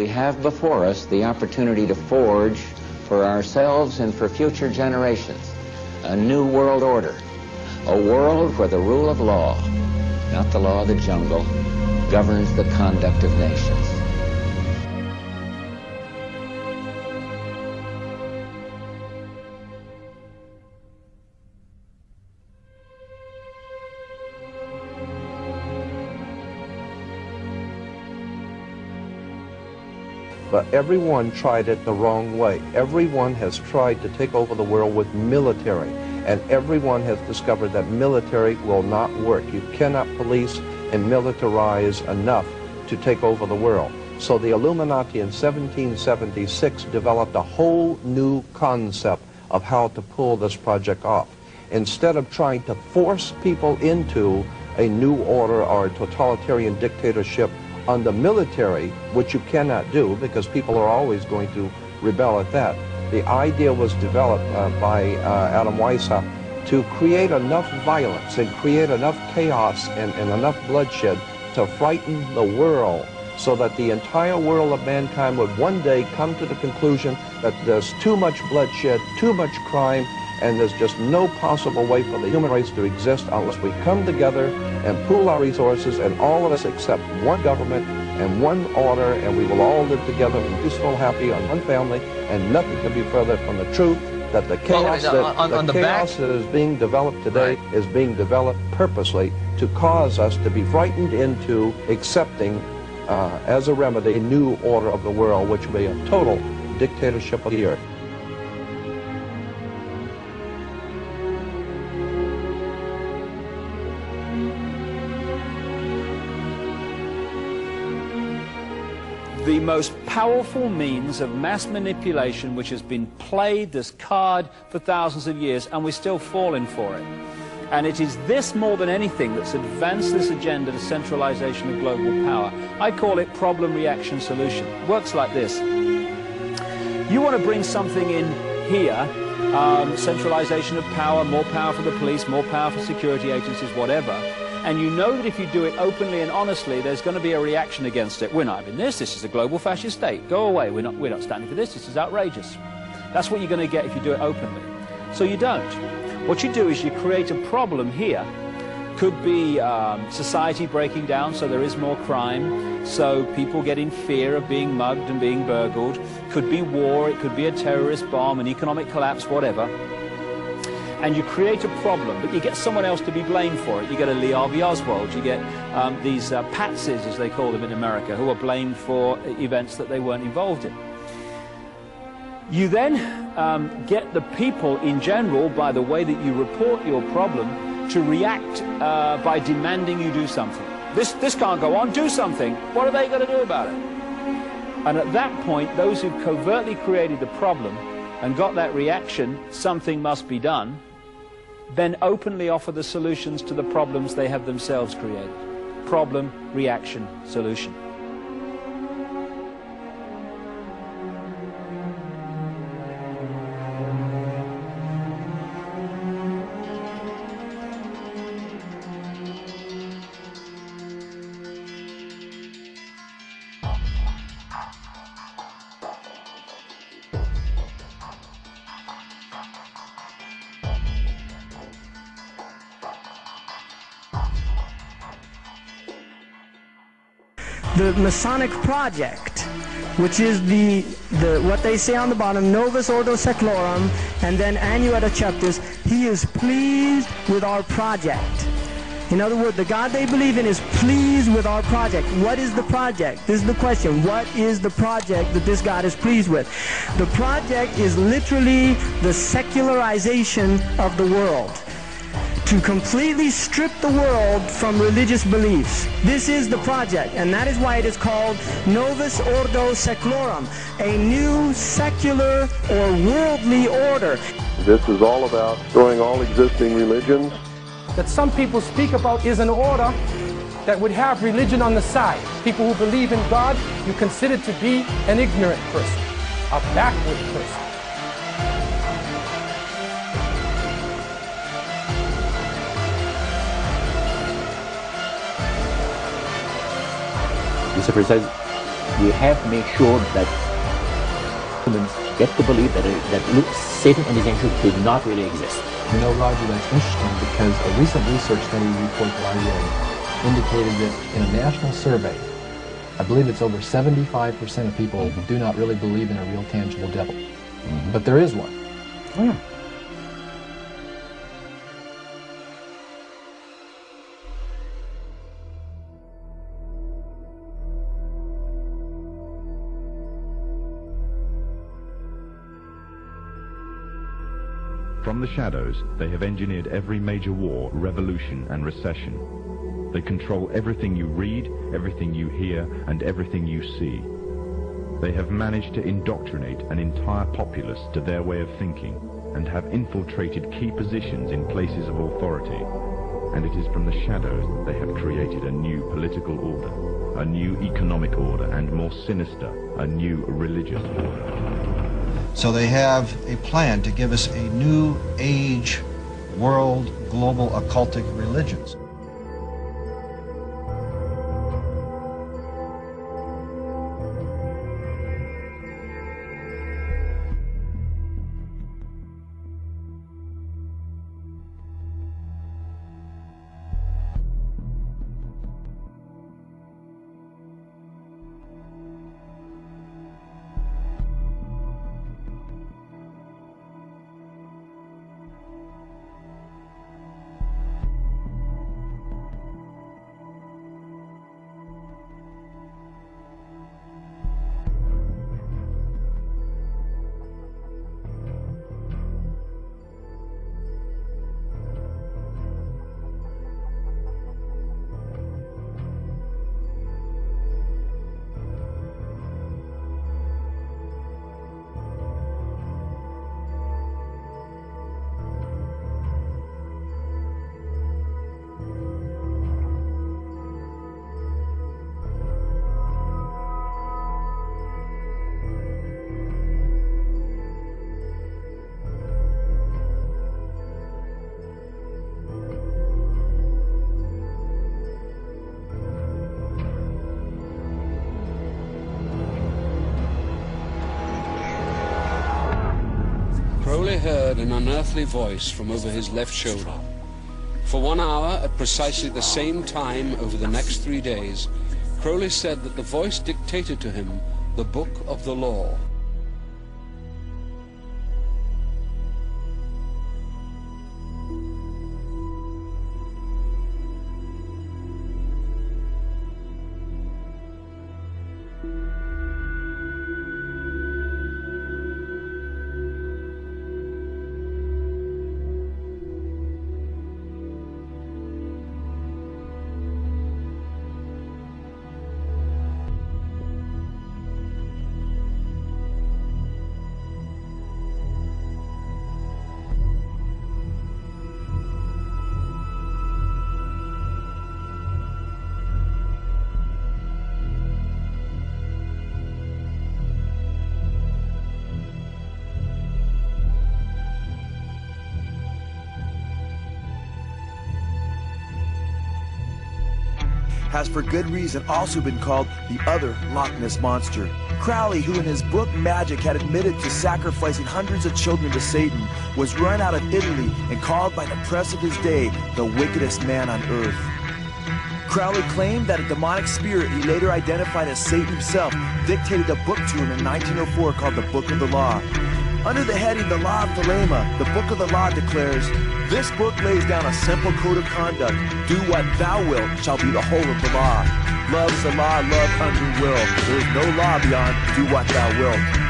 we have before us the opportunity to forge for ourselves and for future generations a new world order, a world where the rule of law, not the law of the jungle, governs the conduct of nations. But everyone tried it the wrong way. Everyone has tried to take over the world with military, and everyone has discovered that military will not work. You cannot police and militarize enough to take over the world. So the Illuminati in 1776 developed a whole new concept of how to pull this project off. Instead of trying to force people into a new order or a totalitarian dictatorship on the military, which you cannot do because people are always going to rebel at that, the idea was developed by Adam Weishaupt to create enough violence and create enough chaos and enough bloodshed to frighten the world, so that the entire world of mankind would one day come to the conclusion that there's too much bloodshed, too much crime, and there's just no possible way for the human race to exist unless we come together and pool our resources, and all of us accept one government and one order, and we will all live together in peaceful, happy, on one family, and nothing can be further from the truth that the chaos, that is being developed today is being developed purposely to cause us to be frightened into accepting as a remedy a new order of the world, which will be a total dictatorship of the earth. The most powerful means of mass manipulation which has been played this card for thousands of years, and we're still falling for it. And it is this more than anything that's advanced this agenda to centralization of global power. I call it problem, reaction, solution. It works like this. You want to bring something in here, centralization of power, more power for the police, more power for security agencies, whatever. And you know that if you do it openly and honestly, there's going to be a reaction against it. We're not having this. This is a global fascist state. Go away. We're not standing for this. This is outrageous. That's what you're going to get if you do it openly. So you don't. What you do is you create a problem here. Could be society breaking down, so there is more crime, so people get in fear of being mugged and being burgled. Could be war. It could be a terrorist bomb, an economic collapse, whatever. And you create a problem, but you get someone else to be blamed for it. You get a Lee Harvey Oswald, you get these patsies, as they call them in America, who are blamed for events that they weren't involved in. You then get the people in general, by the way that you report your problem, to react by demanding you do something. This can't go on, do something. What are they going to do about it? And at that point, those who covertly created the problem and got that reaction, something must be done, then openly offer the solutions to the problems they have themselves created. Problem, reaction, solution. The Masonic project, which is what they say on the bottom, Novus Ordo Seclorum, and then Annuetta Chapters, he is pleased with our project. In other words, the God they believe in is pleased with our project. What is the project? This is the question. What is the project that this God is pleased with? The project is literally the secularization of the world, to completely strip the world from religious beliefs. This is the project, and that is why it is called Novus Ordo Seclorum, a new secular or worldly order. This is all about destroying all existing religions. That some people speak about is an order that would have religion on the side. People who believe in God, you consider to be an ignorant person, a backward person. Mr. President, We have to make sure that humans get to believe that Satan and his angels did not really exist. You know, Roger, that's interesting because a recent research study report that I read indicated that in a national survey, I believe it's over 75% of people do not really believe in a real tangible devil. But there is one. Oh, yeah. From the shadows, they have engineered every major war, revolution, and recession. They control everything you read, everything you hear, and everything you see. They have managed to indoctrinate an entire populace to their way of thinking and have infiltrated key positions in places of authority. And it is from the shadows that they have created a new political order, a new economic order, and more sinister, a new religious order. So they have a plan to give us a new age, world, global occultic religions. Crowley heard an unearthly voice from over his left shoulder. For 1 hour, at precisely the same time over the next 3 days, Crowley said that the voice dictated to him the book of the law. Has for good reason also been called the other Loch Ness Monster. Crowley, who in his book Magic had admitted to sacrificing hundreds of children to Satan, was run out of Italy and called by the press of his day the wickedest man on earth. Crowley claimed that a demonic spirit he later identified as Satan himself dictated a book to him in 1904 called the Book of the Law. Under the heading The Law of Thelema, the Book of the Law declares, "This book lays down a simple code of conduct. Do what thou wilt shall be the whole of the law. Love's the law, love unto will. There is no law beyond do what thou wilt."